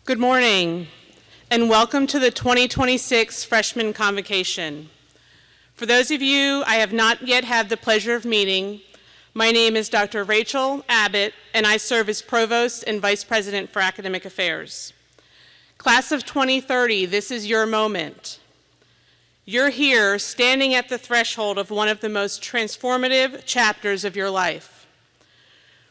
Good morning, and welcome to the 2026 Freshman Convocation. For those of you I have not yet had the pleasure of meeting, my name is Dr. Rachel Abbott, and I serve as Provost and Vice President for Academic Affairs. Class of 2030, this is your moment. You're here standing at the threshold of one of the most transformative chapters of your life.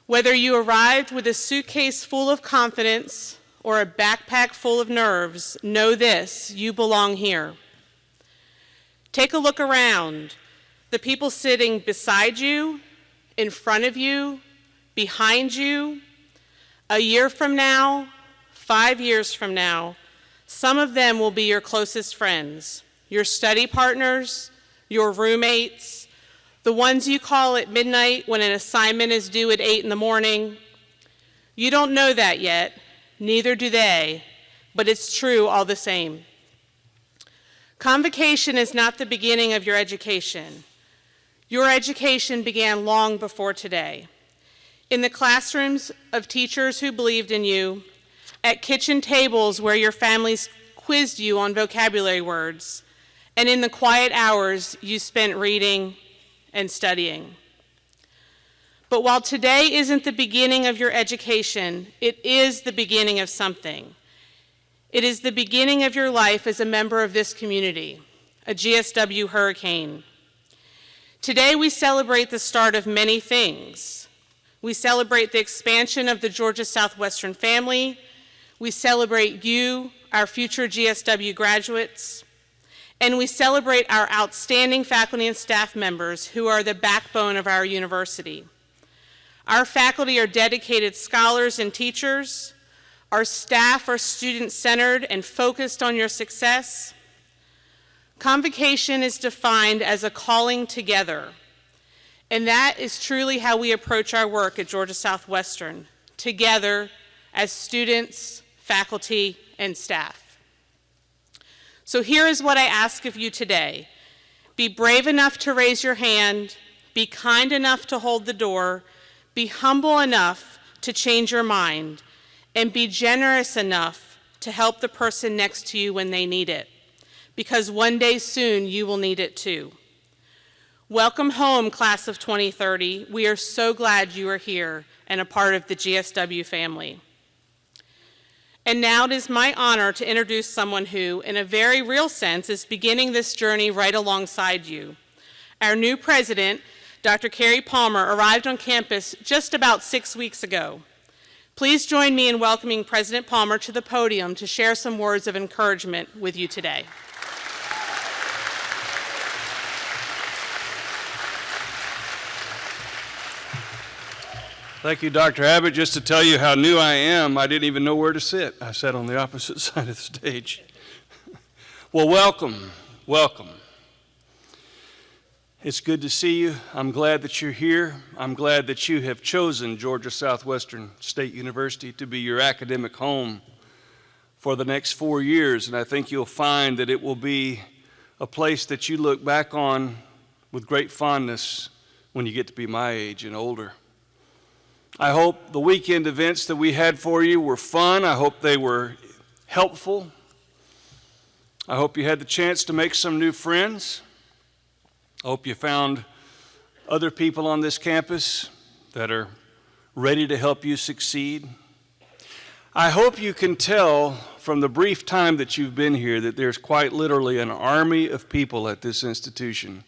Whether you arrived with a suitcase full of confidence or a backpack full of nerves, know this: you belong here. Take a look around. The people sitting beside you, in front of you, behind you. A year from now, 5 years from now, some of them will be your closest friends, your study partners, your roommates, the ones you call at midnight when an assignment is due at 8 in the morning. You don't know that yet, neither do they, but it's true all the same. Convocation is not the beginning of your education. Your education began long before today. In the classrooms of teachers who believed in you, at kitchen tables where your families quizzed you on vocabulary words, and in the quiet hours you spent reading and studying. But while today isn't the beginning of your education, it is the beginning of something. It is the beginning of your life as a member of this community, a GSW Hurricane. Today we celebrate the start of many things. We celebrate the expansion of the Georgia Southwestern family. We celebrate you, our future GSW graduates. And we celebrate our outstanding faculty and staff members who are the backbone of our university. Our faculty are dedicated scholars and teachers. Our staff are student-centered and focused on your success. Convocation is defined as a calling together, and that is truly how we approach our work at Georgia Southwestern, together as students, faculty, and staff. So here is what I ask of you today. Be brave enough to raise your hand, be kind enough to hold the door, be humble enough to change your mind, and be generous enough to help the person next to you when they need it, because one day soon you will need it too. Welcome home, class of 2030. We are so glad you are here and a part of the GSW family. And now it is my honor to introduce someone who, in a very real sense, is beginning this journey right alongside you. Our new president, Dr. Carrie Palmer, arrived on campus just about 6 weeks ago. Please join me in welcoming President Palmer to the podium to share some words of encouragement with you today. Thank you, Dr. Abbott. Just to tell you how new I am, I didn't even know where to sit. I sat on the opposite side of the stage. Well, welcome, welcome. It's good to see you. I'm glad that you're here. I'm glad that you have chosen Georgia Southwestern State University to be your academic home for the next 4 years, and I think you'll find that it will be a place that you look back on with great fondness when you get to be my age and older. I hope the weekend events that we had for you were fun. I hope they were helpful. I hope you had the chance to make some new friends. I hope you found other people on this campus that are ready to help you succeed. I hope you can tell from the brief time that you've been here that there's quite literally an army of people at this institution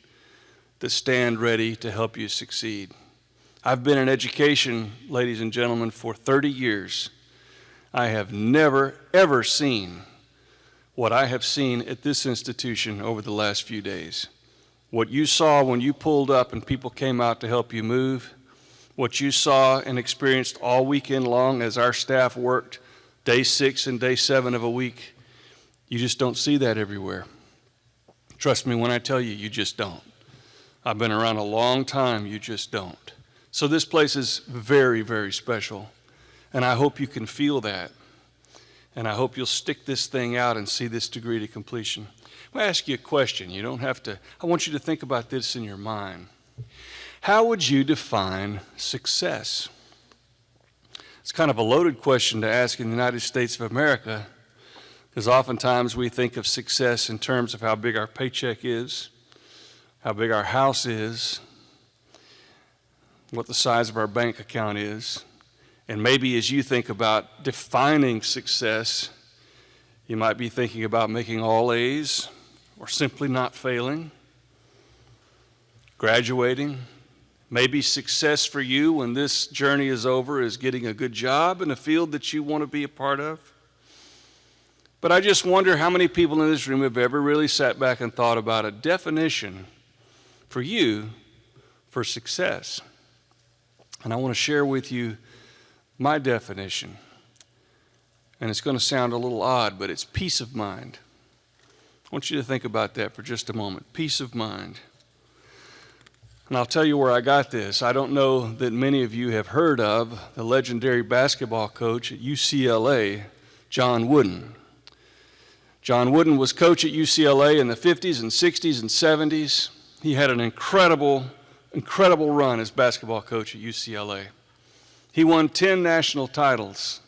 that stand ready to help you succeed. I've been in education, ladies and gentlemen, for 30 years. I have never, ever seen what I have seen at this institution over the last few days. What you saw when you pulled up and people came out to help you move, what you saw and experienced all weekend long as our staff worked day 6 and day 7 of a week, you just don't see that everywhere. Trust me when I tell you, you just don't. I've been around a long time, you just don't. So this place is very, very special, and I hope you can feel that, and I hope you'll stick this thing out and see this degree to completion. I'm going to ask you a question. You don't have to, I want you to think about this in your mind. How would you define success? It's kind of a loaded question to ask in the United States of America, because oftentimes we think of success in terms of how big our paycheck is, how big our house is, what the size of our bank account is. And maybe as you think about defining success, you might be thinking about making all A's or simply not failing, graduating. Maybe success for you when this journey is over is getting a good job in a field that you want to be a part of. But I just wonder how many people in this room have ever really sat back and thought about a definition for you for success. And I want to share with you my definition. And it's going to sound a little odd, but it's peace of mind. I want you to think about that for just a moment. Peace of mind. And I'll tell you where I got this. I don't know that many of you have heard of the legendary basketball coach at UCLA, John Wooden. John Wooden was coach at UCLA in the 50s and 60s and 70s. He had an incredible run as basketball coach at UCLA. He won 10 national titles.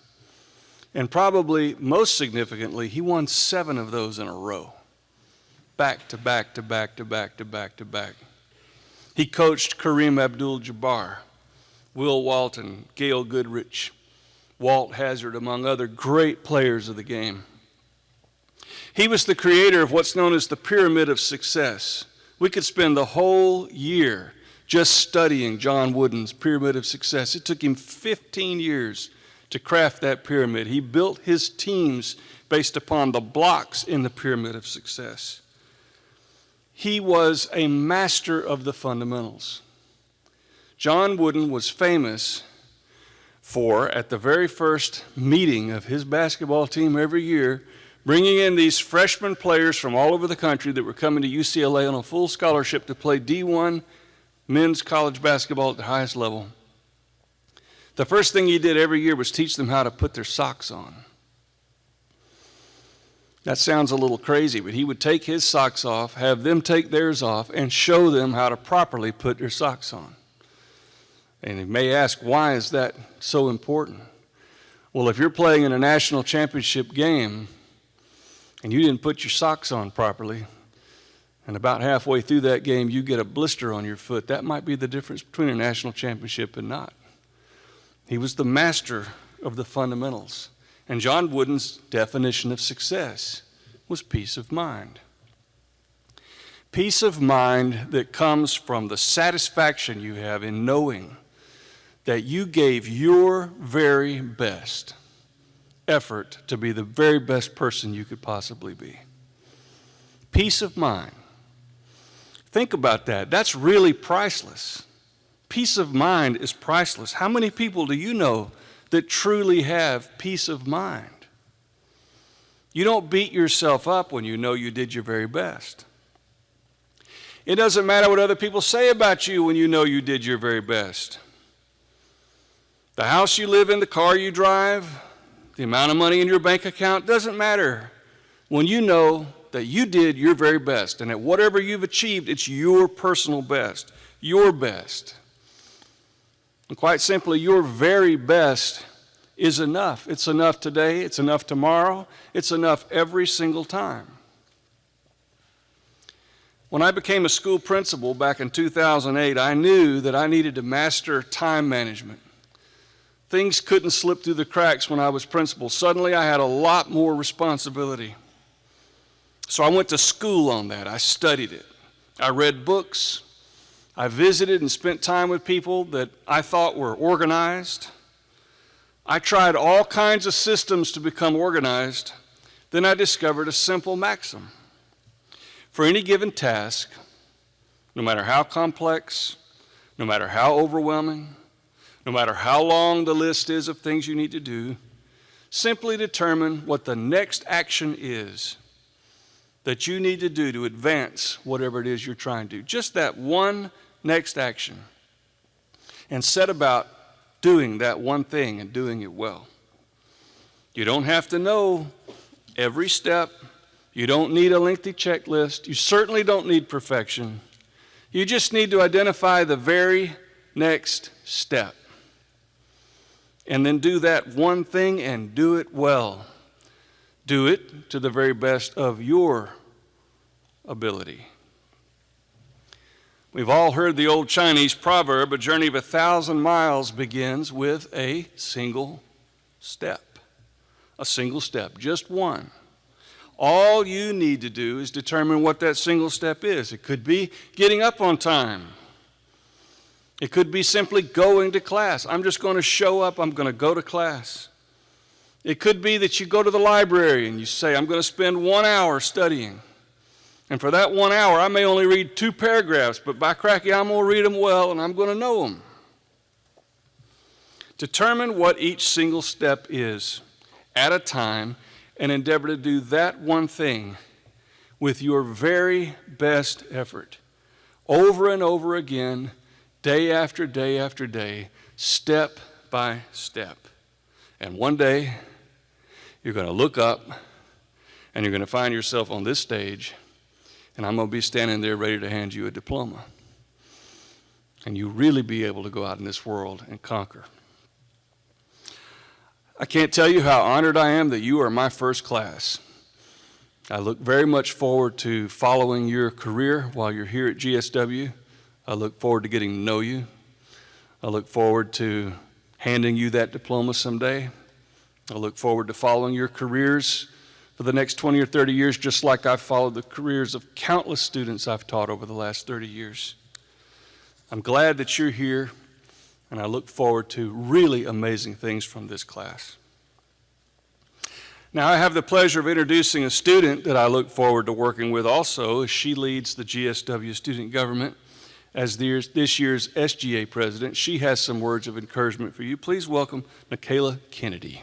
And probably most significantly, he won 7 of those in a row. Back to back to back to back to back to back. He coached Kareem Abdul-Jabbar, Will Walton, Gail Goodrich, Walt Hazzard, among other great players of the game. He was the creator of what's known as the Pyramid of Success. We could spend the whole year just studying John Wooden's Pyramid of Success. It took him 15 years to craft that pyramid. He built his teams based upon the blocks in the Pyramid of Success. He was a master of the fundamentals. John Wooden was famous for, at the very first meeting of his basketball team every year, bringing in these freshman players from all over the country that were coming to UCLA on a full scholarship to play D1 men's college basketball at the highest level. The first thing he did every year was teach them how to put their socks on. That sounds a little crazy, but he would take his socks off, have them take theirs off, and show them how to properly put their socks on. And you may ask, why is that so important? Well, if you're playing in a national championship game and you didn't put your socks on properly, and about halfway through that game you get a blister on your foot, that might be the difference between a national championship and not. He was the master of the fundamentals. And John Wooden's definition of success was peace of mind. Peace of mind that comes from the satisfaction you have in knowing that you gave your very best effort to be the very best person you could possibly be. Peace of mind. Think about that. That's really priceless. Peace of mind is priceless. How many people do you know that truly have peace of mind? You don't beat yourself up when you know you did your very best. It doesn't matter what other people say about you when you know you did your very best. The house you live in, the car you drive, the amount of money in your bank account, doesn't matter when you know that you did your very best, and that whatever you've achieved, it's your personal best, your best. And quite simply, your very best is enough. It's enough today, it's enough tomorrow, it's enough every single time. When I became a school principal back in 2008, I knew that I needed to master time management. Things couldn't slip through the cracks when I was principal. Suddenly, I had a lot more responsibility. So I went to school on that. I studied it. I read books. I visited and spent time with people that I thought were organized. I tried all kinds of systems to become organized. Then I discovered a simple maxim. For any given task, no matter how complex, no matter how overwhelming, no matter how long the list is of things you need to do, simply determine what the next action is that you need to do to advance whatever it is you're trying to do. Just that one next action. And set about doing that one thing and doing it well. You don't have to know every step. You don't need a lengthy checklist. You certainly don't need perfection. You just need to identify the very next step. and then do that one thing and do it well. Do it to the very best of your ability. We've all heard the old Chinese proverb, a journey of 1,000 miles begins with a single step. A single step, just one. All you need to do is determine what that single step is. It could be getting up on time. It could be simply going to class. I'm just going to show up. I'm going to go to class. It could be that you go to the library and you say, I'm going to spend 1 hour studying. And for that 1 hour, I may only read 2 paragraphs, but by cracky, I'm going to read them well and I'm going to know them. Determine what each single step is at a time and endeavor to do that one thing with your very best effort, over and over again, day after day after day, step by step. And one day, you're going to look up and you're going to find yourself on this stage, and I'm going to be standing there ready to hand you a diploma. And you really be able to go out in this world and conquer. I can't tell you how honored I am that you are my first class. I look very much forward to following your career while you're here at GSW. I look forward to getting to know you. I look forward to handing you that diploma someday. I look forward to following your careers for the next 20 or 30 years, just like I've followed the careers of countless students I've taught over the last 30 years. I'm glad that you're here, and I look forward to really amazing things from this class. Now, I have the pleasure of introducing a student that I look forward to working with also, as she leads the GSW student government as this year's SGA president. She has some words of encouragement for you. Please welcome Michaela Kennedy.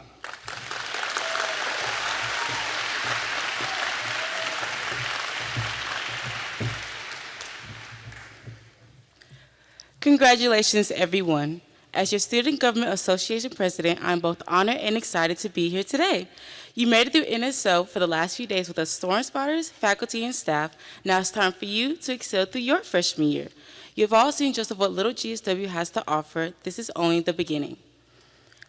Congratulations, everyone. As your Student Government Association President, I'm both honored and excited to be here today. You made it through NSO for the last few days with us storm spotters, faculty, and staff. Now it's time for you to excel through your freshman year. You've all seen just what little GSW has to offer. This is only the beginning.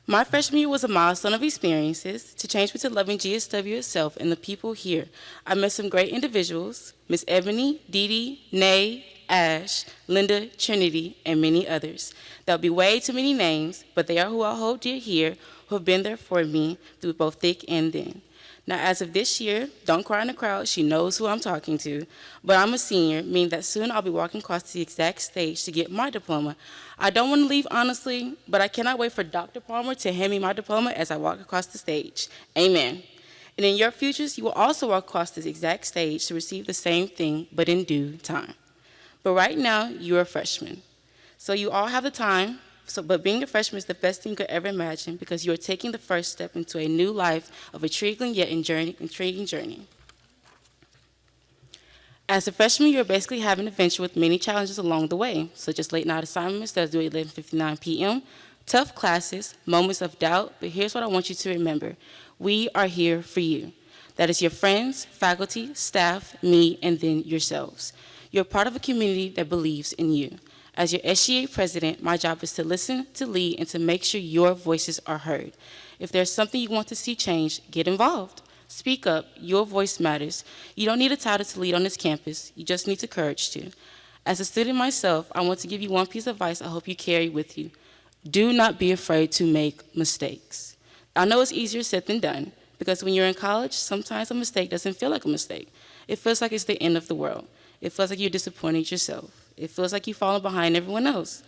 My freshman year was a milestone of experiences to change me to loving GSW itself and the people here. I met some great individuals, Miss Ebony, Dee Dee, Nay, Ash, Linda, Trinity, and many others. There'll be way too many names, but they are who I hold dear here, who have been there for me through both thick and thin. Now, as of this year, don't cry in the crowd, she knows who I'm talking to, but I'm a senior, meaning that soon I'll be walking across the exact stage to get my diploma. I don't want to leave, honestly, but I cannot wait for Dr. Palmer to hand me my diploma as I walk across the stage. Amen. And in your futures, you will also walk across this exact stage to receive the same thing, but in due time. But right now, you're a freshman. So you all have the time, but being a freshman is the best thing you could ever imagine because you are taking the first step into a new life of a intriguing yet intriguing journey. As a freshman, you're basically having an adventure with many challenges along the way, such as late night assignments that are due at 11:59 p.m., tough classes, moments of doubt, but here's what I want you to remember. We are here for you. That is your friends, faculty, staff, me, and then yourselves. You're part of a community that believes in you. As your SGA president, my job is to listen, to lead, and to make sure your voices are heard. If there's something you want to see change, get involved. Speak up. Your voice matters. You don't need a title to lead on this campus. You just need the courage to. As a student myself, I want to give you one piece of advice I hope you carry with you. Do not be afraid to make mistakes. I know it's easier said than done, because when you're in college, sometimes a mistake doesn't feel like a mistake. It feels like it's the end of the world. It feels like you're disappointed yourself. It feels like you've fallen behind everyone else.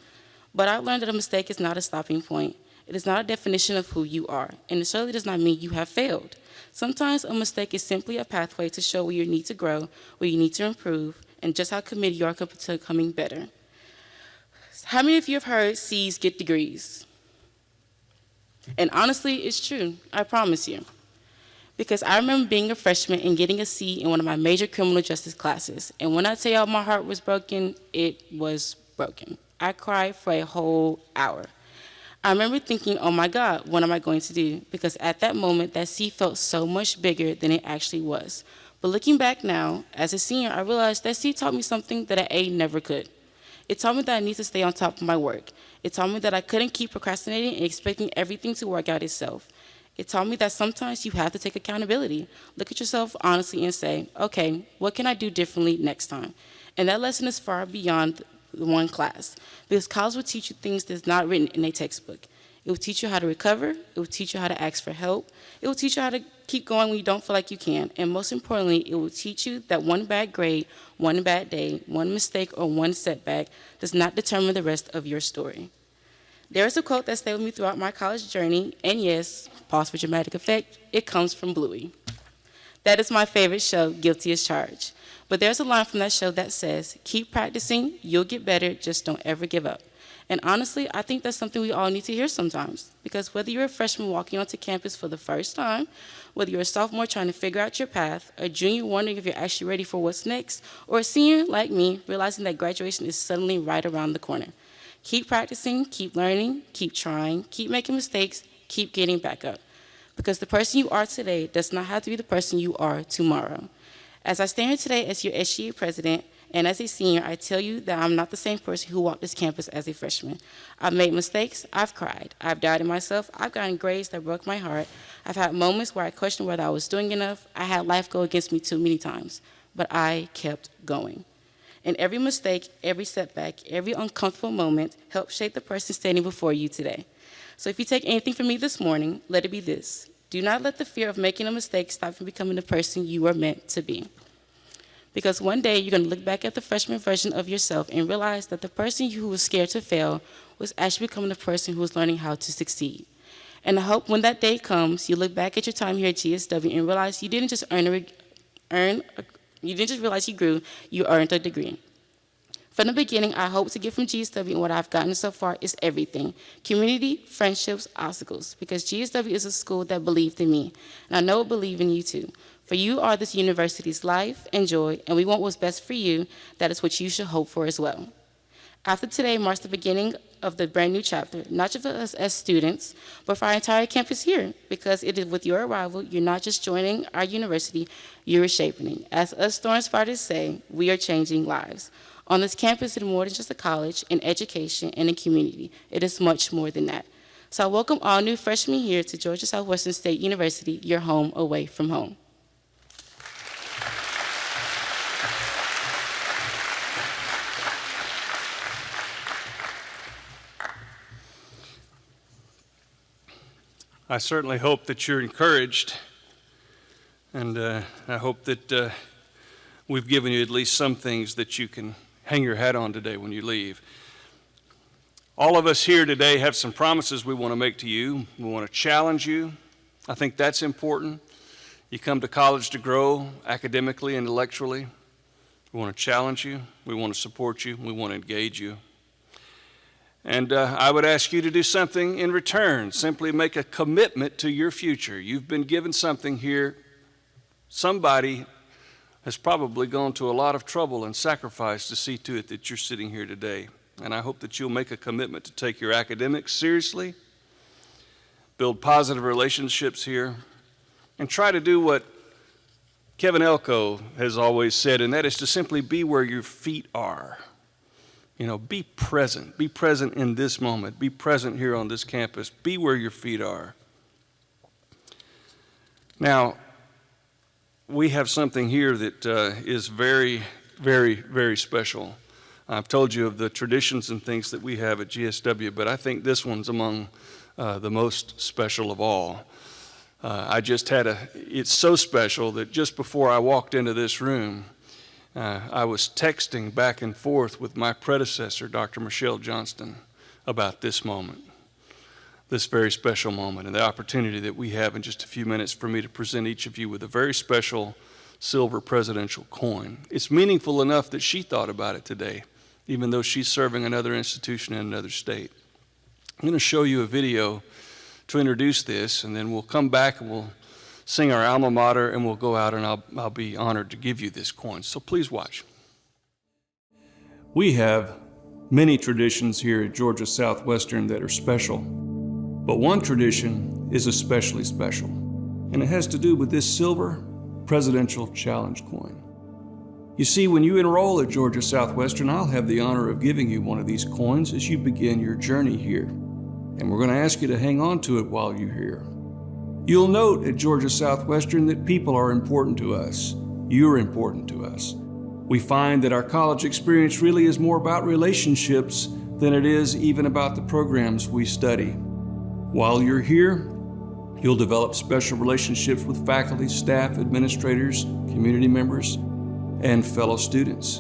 But I've learned that a mistake is not a stopping point. It is not a definition of who you are, and it certainly does not mean you have failed. Sometimes a mistake is simply a pathway to show where you need to grow, where you need to improve, and just how committed you are to becoming better. How many of you have heard C's get degrees? And honestly, it's true, I promise you. Because I remember being a freshman and getting a C in one of my major criminal justice classes. And when I tell y'all my heart was broken, it was broken. I cried for a whole hour. I remember thinking, oh my God, what am I going to do? Because at that moment, that C felt so much bigger than it actually was. But looking back now, as a senior, I realized that C taught me something that an A never could. It taught me that I need to stay on top of my work. It taught me that I couldn't keep procrastinating and expecting everything to work out itself. It taught me that sometimes you have to take accountability. Look at yourself honestly and say, okay, what can I do differently next time? And that lesson is far beyond the one class, because college will teach you things that's not written in a textbook. It will teach you how to recover. It will teach you how to ask for help. It will teach you how to keep going when you don't feel like you can. And most importantly, it will teach you that one bad grade, one bad day, one mistake, or one setback does not determine the rest of your story. There is a quote that stayed with me throughout my college journey, and yes, pause for dramatic effect, it comes from Bluey. That is my favorite show, Guilty as Charged. But there's a line from that show that says, keep practicing, you'll get better, just don't ever give up. And honestly, I think that's something we all need to hear sometimes, because whether you're a freshman walking onto campus for the first time, whether you're a sophomore trying to figure out your path, a junior wondering if you're actually ready for what's next, or a senior like me realizing that graduation is suddenly right around the corner. Keep practicing, keep learning, keep trying, keep making mistakes, keep getting back up. Because the person you are today does not have to be the person you are tomorrow. As I stand here today as your SGA president and as a senior, I tell you that I'm not the same person who walked this campus as a freshman. I've made mistakes, I've cried, I've doubted myself, I've gotten grades that broke my heart, I've had moments where I questioned whether I was doing enough, I had life go against me too many times, but I kept going. And every mistake, every setback, every uncomfortable moment helped shape the person standing before you today. So if you take anything from me this morning, let it be this. Do not let the fear of making a mistake stop you from becoming the person you are meant to be. Because one day you're going to look back at the freshman version of yourself and realize that the person who was scared to fail was actually becoming the person who was learning how to succeed. And I hope when that day comes, you look back at your time here at GSW and realize you didn't just you didn't just realize you grew, you earned a degree. From the beginning, I hope to get from GSW and what I've gotten so far is everything. Community, friendships, obstacles. Because GSW is a school that believed in me. And I know it believed in you too. For you are this university's life and joy, and we want what's best for you. That is what you should hope for as well. After today marks the beginning of the brand new chapter, not just for us as students, but for our entire campus here, because it is with your arrival, you're not just joining our university, you're reshaping it. As us Storm Spartans say, we are changing lives. On this campus, it is more than just a college, an education, and a community. It is much more than that. So I welcome all new freshmen here to Georgia Southwestern State University, your home away from home. I certainly hope that you're encouraged, and I hope that we've given you at least some things that you can hang your hat on today when you leave. All of us here today have some promises we want to make to you. We want to challenge you. I think that's important. You come to college to grow academically and intellectually. We want to challenge you. We want to support you. We want to engage you. And I would ask you to do something in return. Simply make a commitment to your future. You've been given something here. Somebody has probably gone to a lot of trouble and sacrifice to see to it that you're sitting here today. And I hope that you'll make a commitment to take your academics seriously, build positive relationships here, and try to do what Kevin Elko has always said, and that is to simply be where your feet are. You know, be present. Be present in this moment. Be present here on this campus. Be where your feet are. Now, we have something here that is very, very, very special. I've told you of the traditions and things that we have at GSW, but I think this one's among the most special of all. It's so special that just before I walked into this room, I was texting back and forth with my predecessor, Dr. Michelle Johnston, about this moment, this very special moment, and the opportunity that we have in just a few minutes for me to present each of you with a very special silver presidential coin. It's meaningful enough that she thought about it today, even though she's serving another institution in another state. I'm going to show you a video to introduce this, and then we'll come back and we'll sing our alma mater, and we'll go out, and I'll be honored to give you this coin. So please watch. We have many traditions here at Georgia Southwestern that are special, but one tradition is especially special, and it has to do with this silver presidential challenge coin. You see, when you enroll at Georgia Southwestern, I'll have the honor of giving you one of these coins as you begin your journey here. And we're going to ask you to hang on to it while you're here. You'll note at Georgia Southwestern that people are important to us. You're important to us. We find that our college experience really is more about relationships than it is even about the programs we study. While you're here, you'll develop special relationships with faculty, staff, administrators, community members, and fellow students.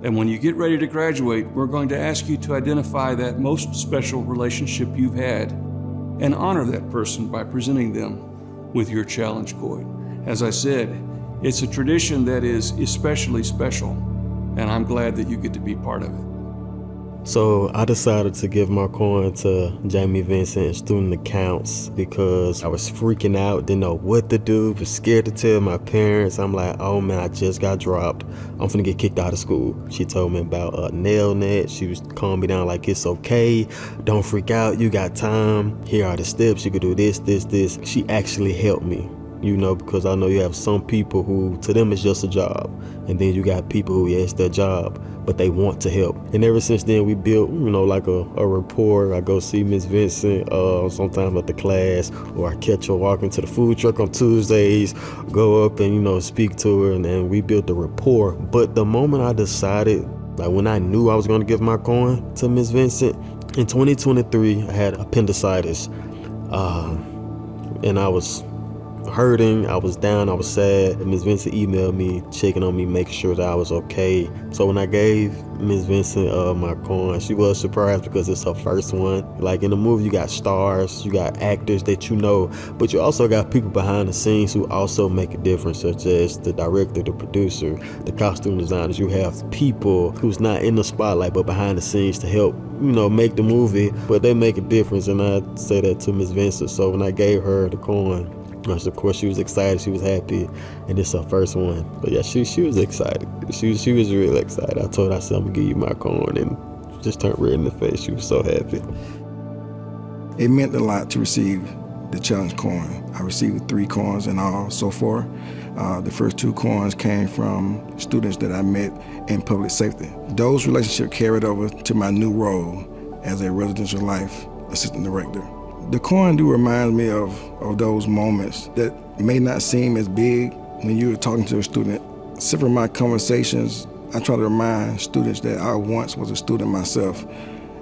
And when you get ready to graduate, we're going to ask you to identify that most special relationship you've had and honor that person by presenting them with your challenge coin. As I said, it's a tradition that is especially special, and I'm glad that you get to be part of it. So I decided to give my coin to Jamie Vincent in student accounts because I was freaking out, didn't know what to do, was scared to tell my parents. I'm like, oh man, I just got dropped. I'm finna get kicked out of school. She told me about NailNet. She was calming me down like, it's okay. Don't freak out. You got time. Here are the steps. You could do this, this, this. She actually helped me, you know, because I know you have some people who, to them, it's just a job. And then you got people who, yeah, it's their job, but they want to help. And ever since then, we built, you know, like a rapport. I go see Miss Vincent sometimes at the class, or I catch her walking to the food truck on Tuesdays, go up and, you know, speak to her, and then we built a rapport. But the moment I decided, like when I knew I was going to give my coin to Miss Vincent, in 2023, I had appendicitis. And I was hurting, I was down, I was sad. Ms. Vincent emailed me, checking on me, making sure that I was okay. So when I gave Ms. Vincent my coin, she was surprised because it's her first one. Like in the movie, you got stars, you got actors that you know, but you also got people behind the scenes who also make a difference, such as the director, the producer, the costume designers. You have people who's not in the spotlight, but behind the scenes to help, you know, make the movie, but they make a difference. And I say that to Ms. Vincent. So when I gave her the coin, of course, she was excited, she was happy, and it's her first one. But yeah, she was excited. She was really excited. I told her, I said, I'm gonna give you my coin, and she just turned red in the face. She was so happy. It meant a lot to receive the challenge coin. I received 3 coins in all so far. The first 2 coins came from students that I met in public safety. Those relationships carried over to my new role as a residential life assistant director. The coin do remind me of those moments that may not seem as big when you're talking to a student. Several of my conversations, I try to remind students that I once was a student myself,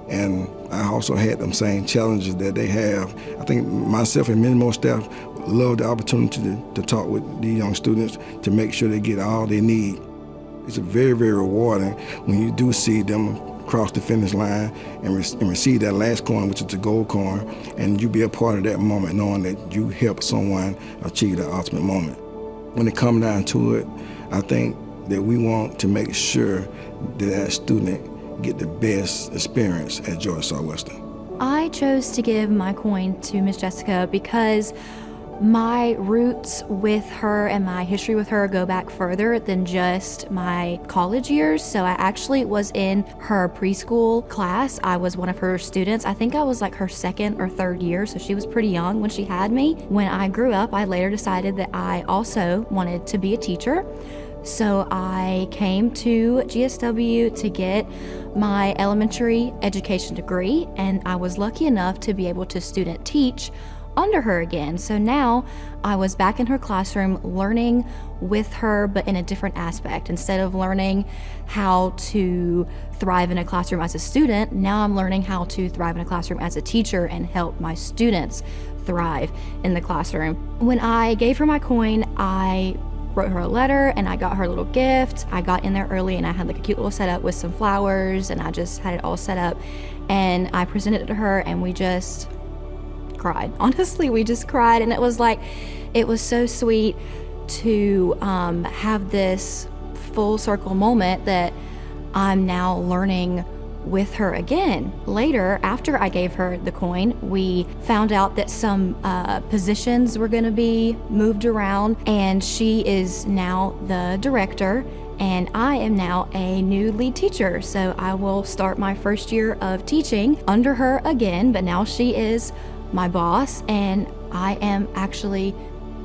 and I also had them same challenges that they have. I think myself and many more staff love the opportunity to talk with these young students to make sure they get all they need. It's very, very rewarding when you do see them cross the finish line and receive that last coin, which is the gold coin, and you be a part of that moment knowing that you helped someone achieve the ultimate moment. When it comes down to it, I think that we want to make sure that student get the best experience at Georgia Southwestern. I chose to give my coin to Miss Jessica because my roots with her and my history with her go back further than just my college years. So I actually was in her preschool class. I was one of her students. I think I was like her 2nd or 3rd year, so she was pretty young when she had me. When I grew up, I later decided that I also wanted to be a teacher. So I came to GSW to get my elementary education degree, and I was lucky enough to be able to student teach under her again. So now I was back in her classroom learning with her, but in a different aspect. Instead of learning how to thrive in a classroom as a student, now I'm learning how to thrive in a classroom as a teacher and help my students thrive in the classroom. When I gave her my coin, I wrote her a letter and I got her a little gift. I got in there early and I had like a cute little setup with some flowers, and I just had it all set up, and I presented it to her, and we just cried. Honestly, we just cried, and it was so sweet to have this full circle moment that I'm now learning with her again. Later, after I gave her the coin, we found out that some positions were going to be moved around, and she is now the director, and I am now a new lead teacher. So I will start my first year of teaching under her again, but now she is my boss, and I am actually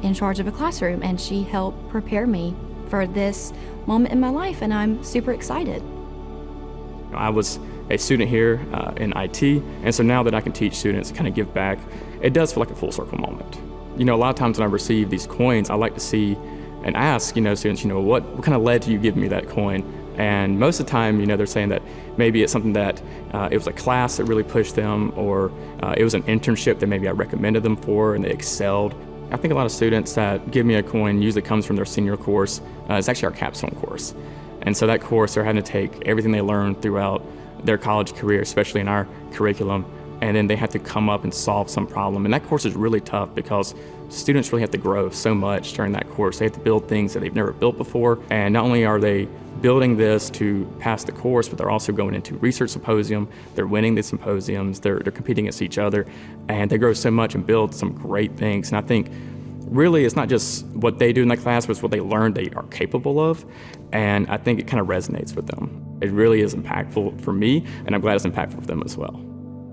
in charge of a classroom, and she helped prepare me for this moment in my life, and I'm super excited. I was a student here in IT, and so now that I can teach students and kind of give back, it does feel like a full circle moment. A lot of times when I receive these coins, I like to see and ask, students, what kind of led to you giving me that coin? And most of the time, they're saying that maybe it's something that it was a class that really pushed them, or it was an internship that maybe I recommended them for and they excelled. I think a lot of students that give me a coin usually comes from their senior course. It's actually our capstone course. And so that course, they're having to take everything they learned throughout their college career, especially in our curriculum, and then they have to come up and solve some problem. And that course is really tough because students really have to grow so much during that course. They have to build things that they've never built before. And not only are they building this to pass the course, but they're also going into research symposium. They're winning the symposiums. They're competing against each other. And they grow so much and build some great things. And I think really it's not just what they do in the class, but it's what they learn they are capable of. And I think it kind of resonates with them. It really is impactful for me, and I'm glad it's impactful for them as well.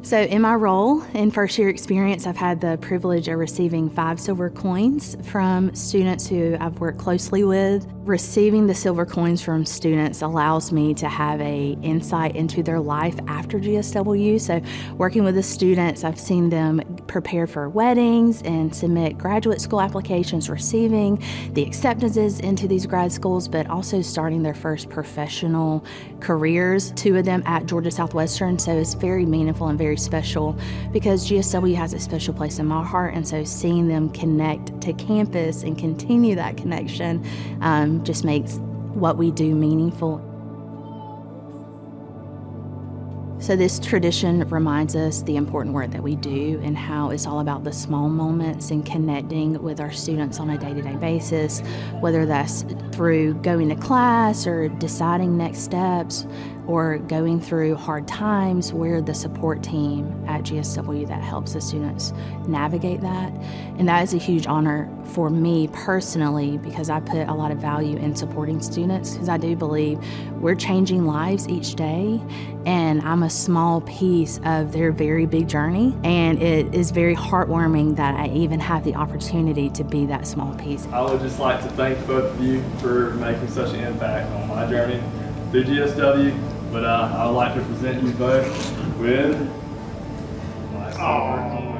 So in my role in first year experience, I've had the privilege of receiving 5 silver coins from students who I've worked closely with. Receiving the silver coins from students allows me to have a insight into their life after GSW. So working with the students, I've seen them prepare for weddings and submit graduate school applications, receiving the acceptances into these grad schools, but also starting their first professional careers, 2 of them at Georgia Southwestern. So it's very meaningful and very special because GSW has a special place in my heart, and so seeing them connect to campus and continue that connection just makes what we do meaningful. So this tradition reminds us the important work that we do and how it's all about the small moments and connecting with our students on a day-to-day basis, whether that's through going to class or deciding next steps or going through hard times. We're the support team at GSW that helps the students navigate that. And that is a huge honor for me personally because I put a lot of value in supporting students because I do believe we're changing lives each day, and I'm a small piece of their very big journey, and it is very heartwarming that I even have the opportunity to be that small piece. I would just like to thank both of you for making such an impact on my journey through GSW, but I would like to present you both with my silver coins.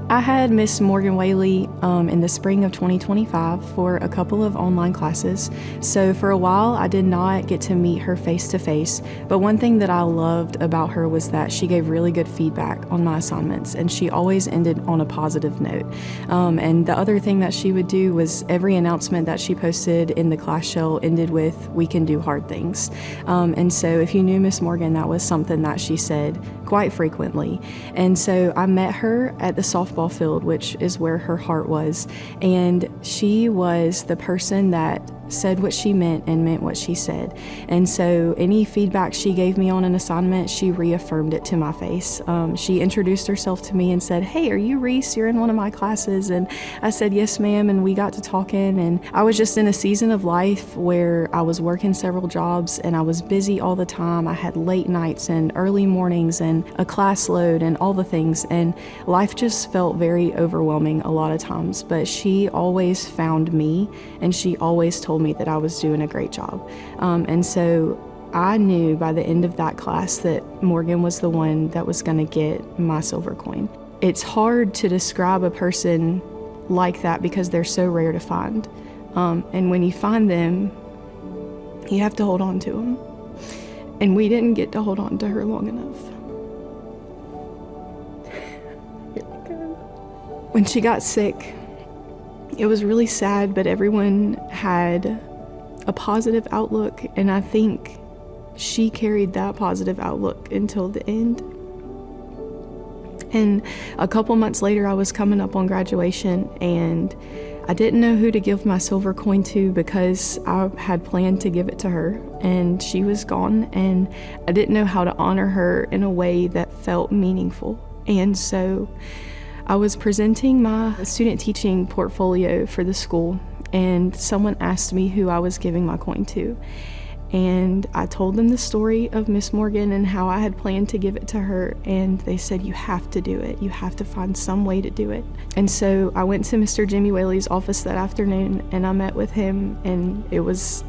I had Miss Morgan Whaley in the spring of 2025 for a couple of online classes. So for a while, I did not get to meet her face to face. But one thing that I loved about her was that she gave really good feedback on my assignments, and she always ended on a positive note. And the other thing that she would do was every announcement that she posted in the class shell ended with, "We can do hard things." And so if you knew Miss Morgan, that was something that she said quite frequently. And so I met her at the softball field, which is where her heart was, and she was the person that said what she meant and meant what she said. And so any feedback she gave me on an assignment, she reaffirmed it to my face. She introduced herself to me and said, "Hey, are you Reese? You're in one of my classes." And I said, "Yes, ma'am," and we got to talking. And I was just in a season of life where I was working several jobs and I was busy all the time. I had late nights and early mornings and a class load and all the things, and life just felt very overwhelming a lot of times. But she always found me, and she always told me that I was doing a great job. And so I knew by the end of that class that Morgan was the one that was going to get my silver coin. It's hard to describe a person like that because they're so rare to find. And when you find them, you have to hold on to them. And we didn't get to hold on to her long enough. When she got sick, it was really sad, but everyone had a positive outlook, and I think she carried that positive outlook until the end. And a couple months later, I was coming up on graduation, and I didn't know who to give my silver coin to because I had planned to give it to her, and she was gone, and I didn't know how to honor her in a way that felt meaningful. And so I was presenting my student teaching portfolio for the school, and someone asked me who I was giving my coin to. And I told them the story of Miss Morgan and how I had planned to give it to her, and they said, you have to do it. You have to find some way to do it. And so I went to Mr. Jimmy Whaley's office that afternoon, and I met with him, and it was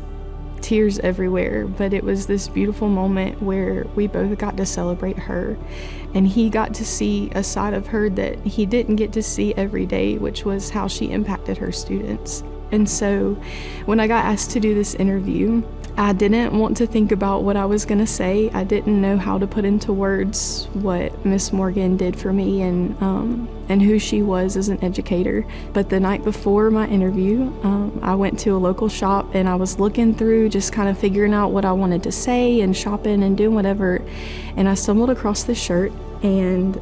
tears everywhere, but it was this beautiful moment where we both got to celebrate her, and he got to see a side of her that he didn't get to see every day, which was how she impacted her students. And so when I got asked to do this interview, I didn't want to think about what I was going to say. I didn't know how to put into words what Miss Morgan did for me and who she was as an educator. But the night before my interview, I went to a local shop and I was looking through, just kind of figuring out what I wanted to say and shopping and doing whatever. And I stumbled across this shirt, and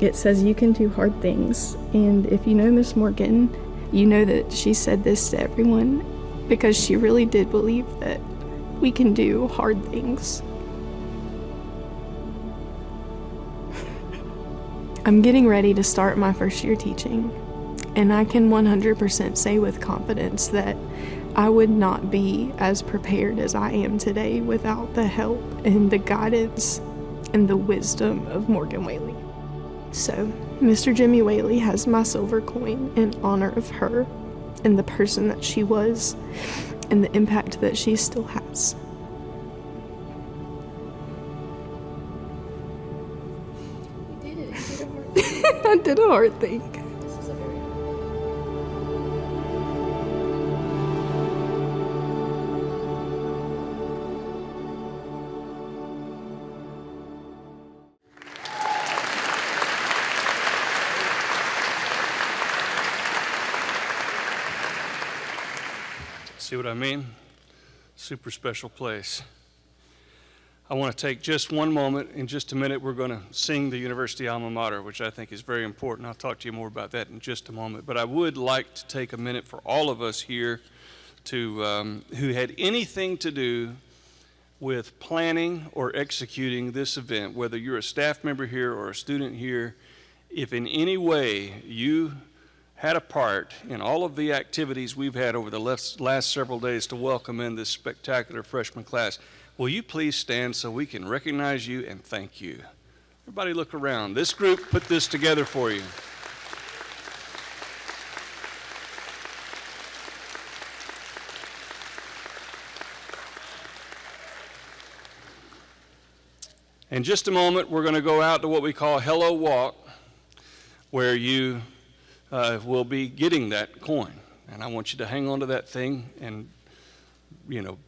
it says, "You can do hard things." And if you know Miss Morgan, you know that she said this to everyone, because she really did believe that we can do hard things. I'm getting ready to start my first year teaching, and I can 100% say with confidence that I would not be as prepared as I am today without the help and the guidance and the wisdom of Morgan Whaley. So, Mr. Jimmy Whaley has my silver coin in honor of her and the person that she was and the impact that she still has. You did it. You did a hard thing. I did a hard thing. This is a very See what I mean? Super special place. I want to take just one moment. In just a minute, we're going to sing the University Alma Mater, which I think is very important. I'll talk to you more about that in just a moment. But I would like to take a minute for all of us here to who had anything to do with planning or executing this event, whether you're a staff member here or a student here, if in any way you had a part in all of the activities we've had over the last several days to welcome in this spectacular freshman class, will you please stand so we can recognize you and thank you? Everybody look around. This group put this together for you. In just a moment, we're going to go out to what we call Hello Walk, where you will be getting that coin. And I want you to hang on to that thing and,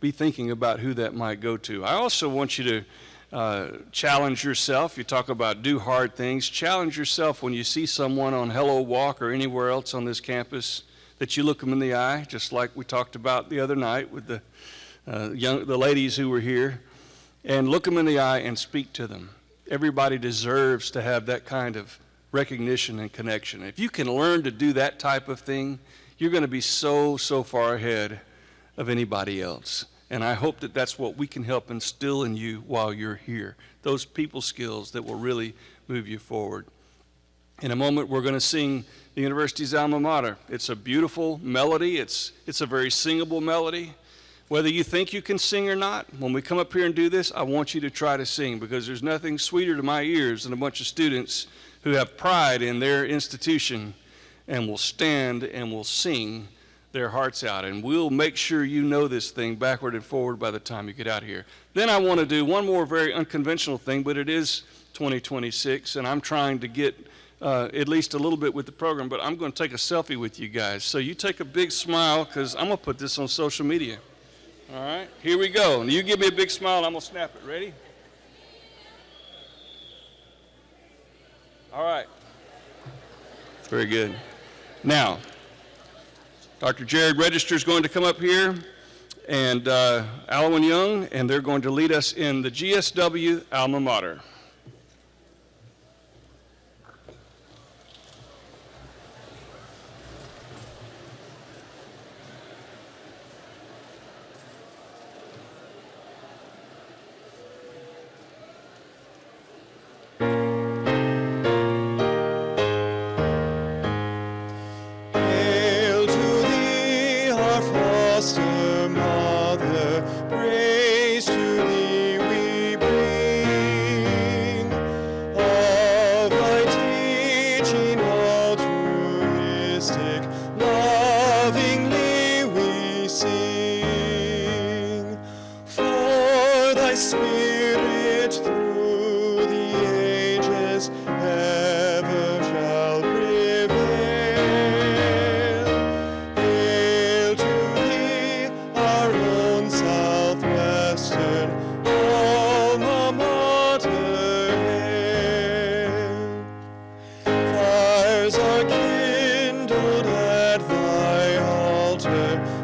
be thinking about who that might go to. I also want you to challenge yourself. You talk about do hard things. Challenge yourself when you see someone on Hello Walk or anywhere else on this campus, that you look them in the eye, just like we talked about the other night with the ladies who were here, and look them in the eye and speak to them. Everybody deserves to have that kind of recognition and connection. If you can learn to do that type of thing, you're going to be so far ahead of anybody else. And I hope that that's what we can help instill in you while you're here, those people skills that will really move you forward. In a moment, we're going to sing the university's alma mater. It's a beautiful melody. It's a very singable melody. Whether you think you can sing or not, when we come up here and do this, I want you to try to sing, because there's nothing sweeter to my ears than a bunch of students who have pride in their institution and will stand and will sing their hearts out. And we'll make sure you know this thing backward and forward by the time you get out here. Then I want to do one more very unconventional thing, but it is 2026, and I'm trying to get at least a little bit with the program, but I'm going to take a selfie with you guys. So you take a big smile, because I'm going to put this on social media. All right, here we go. And you give me a big smile, I'm going to snap it. Ready? All right. Very good. Now, Dr. Jared Register is going to come up here, and Alwyn Young, and they're going to lead us in the GSW Alma Mater. Hail to thee, our foster mother, her.